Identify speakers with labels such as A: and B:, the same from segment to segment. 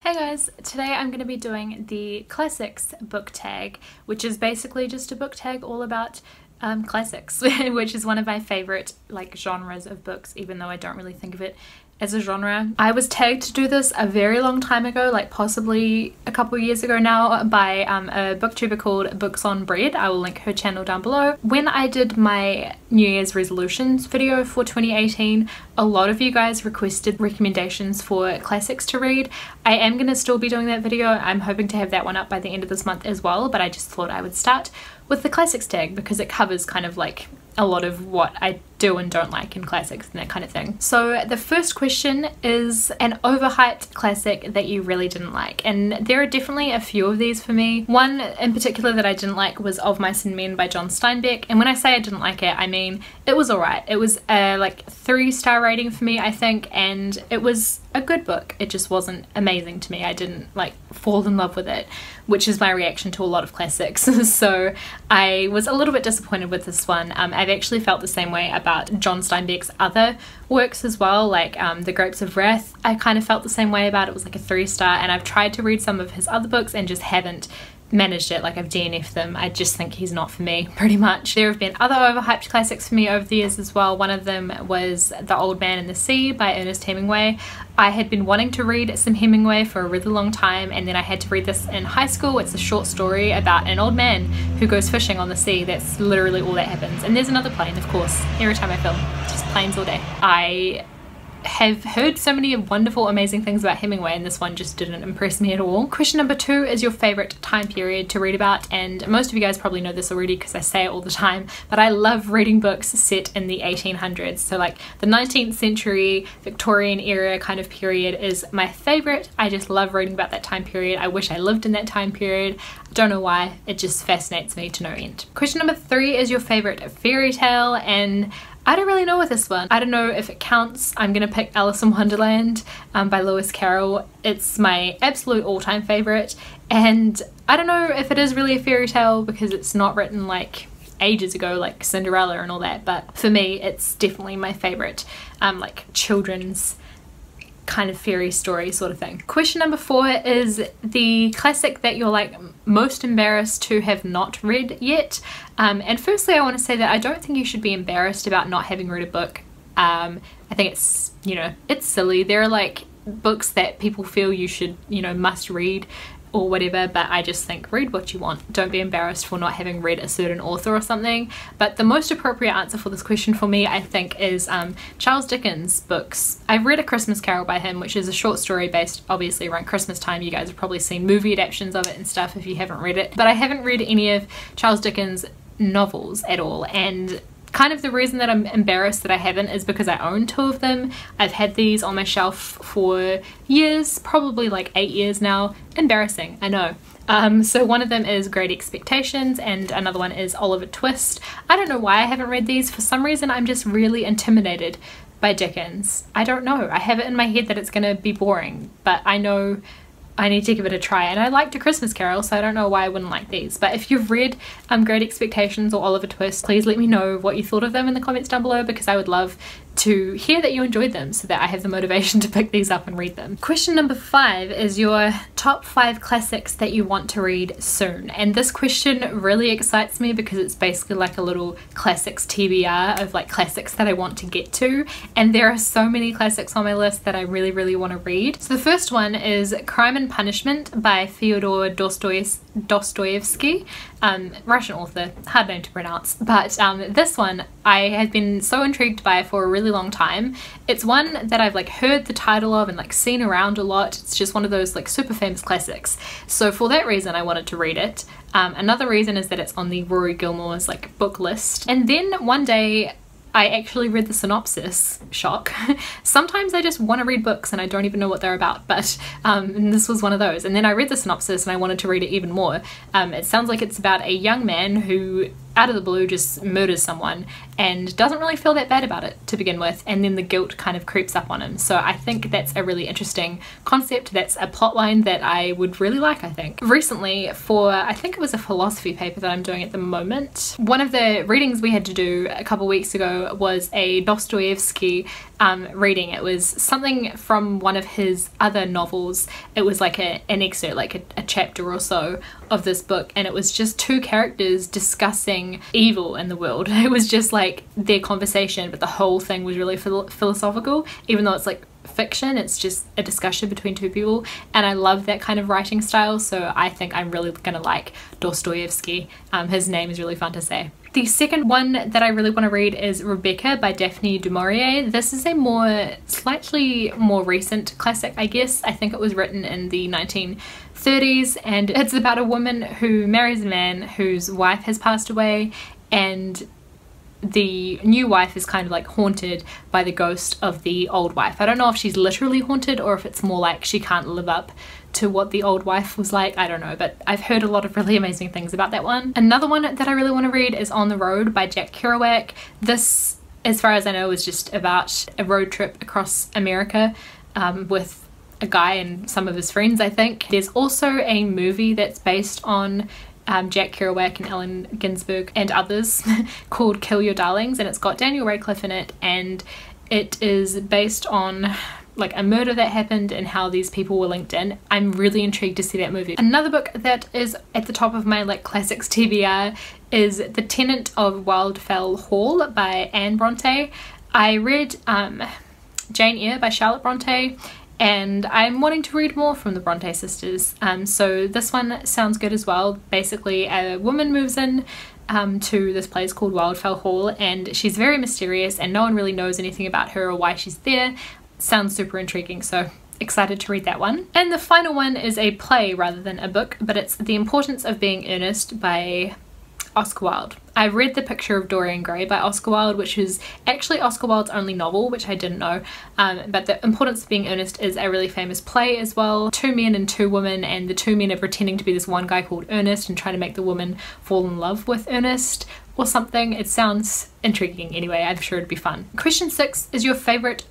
A: Hey guys, today I'm going to be doing the classics book tag, which is basically just a book tag all about classics, which is one of my favorite genres of books, even though I don't really think of it as a genre. I was tagged to do this a very long time ago, like possibly a couple years ago now, by a booktuber called Books on Bread. I will link her channel down below. When I did my New Year's resolutions video for 2018, a lot of you guys requested recommendations for classics to read. I am going to still be doing that video. I'm hoping to have that one up by the end of this month as well, but I just thought I would start with the classics tag because it covers kind of like a lot of what I do and don't like in classics and that kind of thing. So the first question is an overhyped classic that you really didn't like, and there are definitely a few of these for me. One in particular that I didn't like was Of Mice and Men by John Steinbeck, and when I say I didn't like it, I mean it was alright. It was a 3-star rating for me, I think, and it was a good book. It just wasn't amazing to me. I didn't fall in love with it, which is my reaction to a lot of classics. So I was a little bit disappointed with this one. I've actually felt the same way about John Steinbeck's other works as well, like The Grapes of Wrath. I kind of felt the same way about it. It was like a 3-star, and I've tried to read some of his other books and just haven't managed it. I've DNF'd them. I just think he's not for me, pretty much. There have been other overhyped classics for me over the years as well. One of them was The Old Man and the Sea by Ernest Hemingway. I had been wanting to read some Hemingway for a really long time, and then I had to read this in high school. It's a short story about an old man who goes fishing on the sea. That's literally all that happens. And there's another plane, of course, every time I film. Just planes all day. I have heard so many wonderful, amazing things about Hemingway, and this one just didn't impress me at all. Question number 2 is your favorite time period to read about, and most of you guys probably know this already because I say it all the time, but I love reading books set in the 1800s. So the 19th century Victorian era kind of period is my favorite. I just love reading about that time period. I wish I lived in that time period. Don't know why, it just fascinates me to no end. Question number 3 is your favorite fairy tale, and I don't really know with this one. I don't know if it counts. I'm gonna pick Alice in Wonderland by Lewis Carroll. It's my absolute all-time favorite, and I don't know if it is really a fairy tale because it's not written ages ago like Cinderella and all that, but for me it's definitely my favorite children's kind of fairy story sort of thing. Question number 4 is the classic that you're most embarrassed to have not read yet. And firstly I want to say that I don't think you should be embarrassed about not having read a book. I think it's, it's silly. There are books that people feel you should, must read or whatever, but I just think read what you want. Don't be embarrassed for not having read a certain author or something. But the most appropriate answer for this question for me, I think, is Charles Dickens' books. I've read A Christmas Carol by him, which is a short story based obviously around Christmas time. You guys have probably seen movie adaptations of it and stuff if you haven't read it, but I haven't read any of Charles Dickens' novels at all, and kind of the reason that I'm embarrassed that I haven't is because I own 2 of them. I've had these on my shelf for years, probably 8 years now. Embarrassing, I know. So one of them is Great Expectations and another one is Oliver Twist. I don't know why I haven't read these. For some reason I'm just really intimidated by Dickens. I don't know. I have it in my head that it's gonna be boring, but I know I need to give it a try, and I liked A Christmas Carol, so I don't know why I wouldn't like these. But if you've read Great Expectations or Oliver Twist, please let me know what you thought of them in the comments down below, because I would love to hear that you enjoyed them so that I have the motivation to pick these up and read them. Question number 5 is your top 5 classics that you want to read soon, and this question really excites me because it's basically a little classics TBR of classics that I want to get to, and there are so many classics on my list that I really want to read. So the first one is Crime and Punishment by Fyodor Dostoevsky, Russian author, hard name to pronounce, but this one I have been so intrigued by for a really long time. It's one that I've heard the title of and seen around a lot. It's just one of those super famous classics, so for that reason I wanted to read it. Another reason is that it's on the Rory Gilmore's book list, and then one day I actually read the synopsis. Shock. Sometimes I just want to read books and I don't even know what they're about, but and this was one of those. And then I read the synopsis and I wanted to read it even more. It sounds like it's about a young man who out of the blue just murders someone and doesn't really feel that bad about it to begin with, and then the guilt kind of creeps up on him. So I think that's a really interesting concept. That's a plot line that I would really like, I think. Recently, for I think it was a philosophy paper that I'm doing at the moment, one of the readings we had to do a couple weeks ago was a Dostoevsky reading. It was something from one of his other novels. It was like an excerpt, like a chapter or so of this book, and it was just two characters discussing evil in the world. It was just like their conversation, but the whole thing was really philosophical. Even though it's like fiction, it's just a discussion between two people, and I love that kind of writing style, so I think I'm really gonna like Dostoevsky. His name is really fun to say. The second one that I really want to read is Rebecca by Daphne du Maurier. This is a slightly more recent classic, I guess. I think it was written in the 1930s, and it's about a woman who marries a man whose wife has passed away, and the new wife is kind of like haunted by the ghost of the old wife. I don't know if she's literally haunted or if it's more like she can't live up to what the old wife was like. I don't know, but I've heard a lot of really amazing things about that one. Another one that I really want to read is On the Road by Jack Kerouac. This, as far as I know, is just about a road trip across America with a guy and some of his friends, I think. There's also a movie that's based on Jack Kerouac and Allen Ginsberg and others called Kill Your Darlings, and it's got Daniel Radcliffe in it, and it is based on like a murder that happened and how these people were linked in. I'm really intrigued to see that movie. Another book that is at the top of my like classics TBR is The Tenant of Wildfell Hall by Anne Bronte. I read Jane Eyre by Charlotte Bronte, and I'm wanting to read more from the Bronte sisters, so this one sounds good as well. Basically, a woman moves in to this place called Wildfell Hall, and she's very mysterious and no one really knows anything about her or why she's there. Sounds super intriguing, so excited to read that one. And the final one is a play rather than a book, but it's The Importance of Being Earnest by Oscar Wilde. I read The Picture of Dorian Gray by Oscar Wilde, which is actually Oscar Wilde's only novel, which I didn't know, but The Importance of Being Earnest is a really famous play as well. Two men and two women, and the two men are pretending to be this one guy called Ernest and trying to make the woman fall in love with Ernest or something. It sounds intriguing anyway. I'm sure it'd be fun. Question 6 is your favourite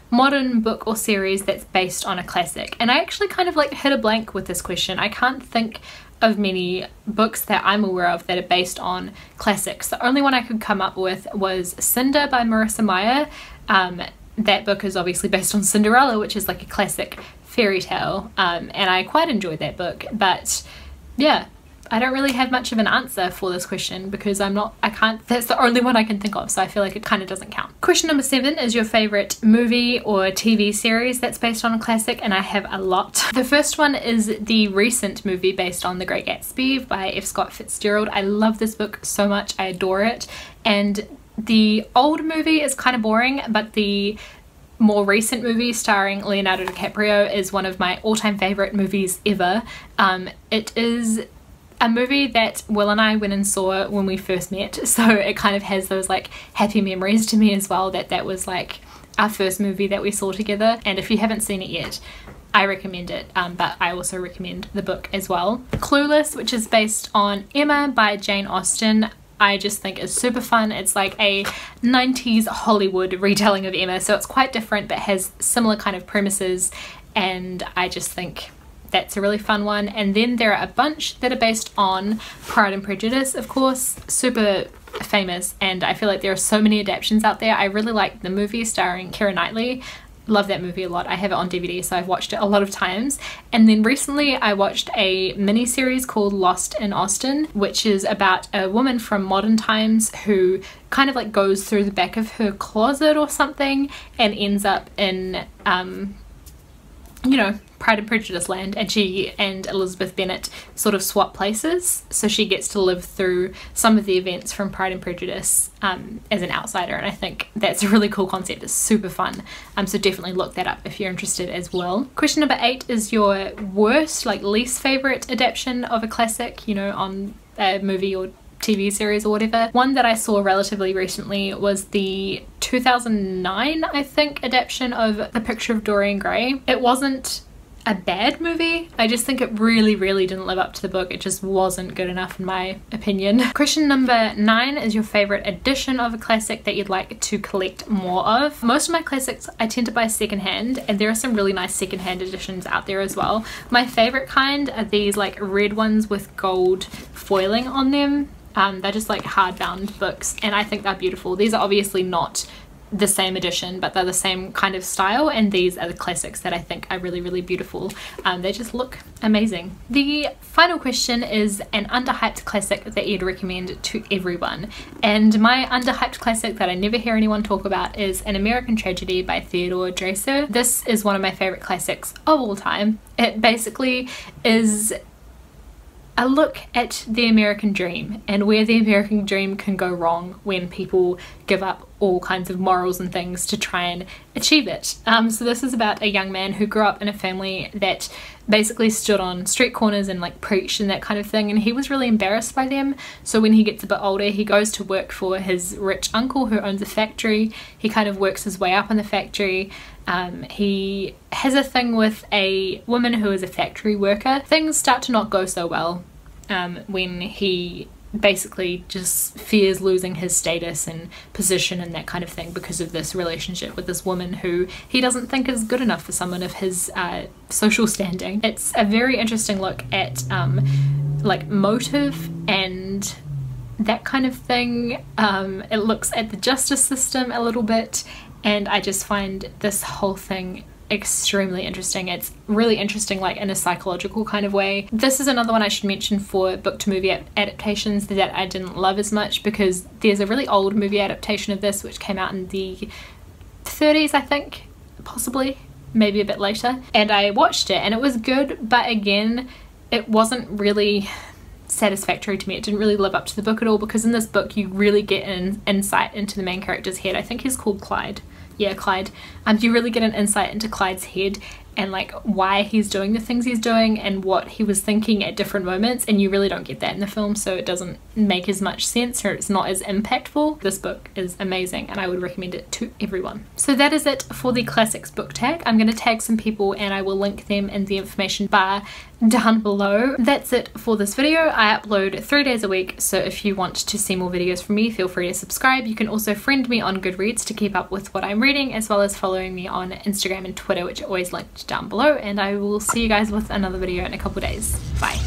A: modern book or series that's based on a classic, and I actually kind of like hit a blank with this question. I can't think of many books that I'm aware of that are based on classics. The only one I could come up with was Cinder by Marissa Meyer. That book is obviously based on Cinderella, which is like a classic fairy tale, and I quite enjoyed that book, but yeah, I don't really have much of an answer for this question because that's the only one I can think of, so I feel like it kind of doesn't count. Question number 7 is your favorite movie or TV series that's based on a classic, and I have a lot. The first one is the recent movie based on The Great Gatsby by F. Scott Fitzgerald. I love this book so much, I adore it, and the old movie is kind of boring, but the more recent movie starring Leonardo DiCaprio is one of my all-time favorite movies ever. It is a movie that Will and I went and saw when we first met, so it kind of has those like happy memories to me as well, that was like our first movie that we saw together. And if you haven't seen it yet, I recommend it, but I also recommend the book as well. Clueless, which is based on Emma by Jane Austen, I just think is super fun. It's like a 90s Hollywood retelling of Emma, so it's quite different but has similar kind of premises, and I just think that's a really fun one. And then there are a bunch that are based on Pride and Prejudice, of course, super famous, and I feel like there are so many adaptations out there. I really like the movie starring Keira Knightley. Love that movie a lot. I have it on DVD, so I've watched it a lot of times. And then recently I watched a mini series called Lost in Austen, which is about a woman from modern times who kind of like goes through the back of her closet or something and ends up in you know, Pride and Prejudice land, and she and Elizabeth Bennet sort of swap places, so she gets to live through some of the events from Pride and Prejudice as an outsider, and I think that's a really cool concept. It's super fun, so definitely look that up if you're interested as well. Question number 8 is your worst, like least favourite adaptation of a classic, you know, on a movie or TV series or whatever. One that I saw relatively recently was the 2009, I think, adaptation of The Picture of Dorian Gray. It wasn't a bad movie. I just think it really didn't live up to the book. It just wasn't good enough in my opinion. Question number 9 is your favorite edition of a classic that you'd like to collect more of. Most of my classics I tend to buy secondhand, and there are some really nice secondhand editions out there as well. My favorite kind are these like red ones with gold foiling on them. They're just like hardbound books, and I think they're beautiful. These are obviously not the same edition, but they're the same kind of style, and these are the classics that I think are really beautiful. They just look amazing. The final question is an underhyped classic that you'd recommend to everyone, and my underhyped classic that I never hear anyone talk about is An American Tragedy by Theodore Dreiser. This is one of my favorite classics of all time. It basically is a look at the American dream and where the American dream can go wrong when people give up all kinds of morals and things to try and achieve it. So this is about a young man who grew up in a family that basically stood on street corners and like preached and that kind of thing, and he was really embarrassed by them. So when he gets a bit older, he goes to work for his rich uncle who owns a factory. He kind of works his way up in the factory. He has a thing with a woman who is a factory worker. Things start to not go so well when he basically just fears losing his status and position and that kind of thing because of this relationship with this woman who he doesn't think is good enough for someone of his social standing. It's a very interesting look at like motive and that kind of thing. It looks at the justice system a little bit, and I just find this whole thing extremely interesting. It's really interesting like in a psychological kind of way. This is another one I should mention for book to movie adaptations that I didn't love as much, because there's a really old movie adaptation of this which came out in the 30s, I think, possibly, maybe a bit later, and I watched it and it was good, but again it wasn't really satisfactory to me. It didn't really live up to the book at all, because in this book you really get an insight into the main character's head. I think he's called Clyde. Yeah, Clyde. You really get an insight into Clyde's head and like why he's doing the things he's doing and what he was thinking at different moments, and you really don't get that in the film, so it doesn't make as much sense, or it's not as impactful. This book is amazing and I would recommend it to everyone. So that is it for the classics book tag. I'm going to tag some people and I will link them in the information bar down below. That's it for this video. I upload 3 days a week, so if you want to see more videos from me, feel free to subscribe. You can also friend me on Goodreads to keep up with what I'm reading, as well as following me on Instagram and Twitter, which are always linked down below, and I will see you guys with another video in a couple days. Bye.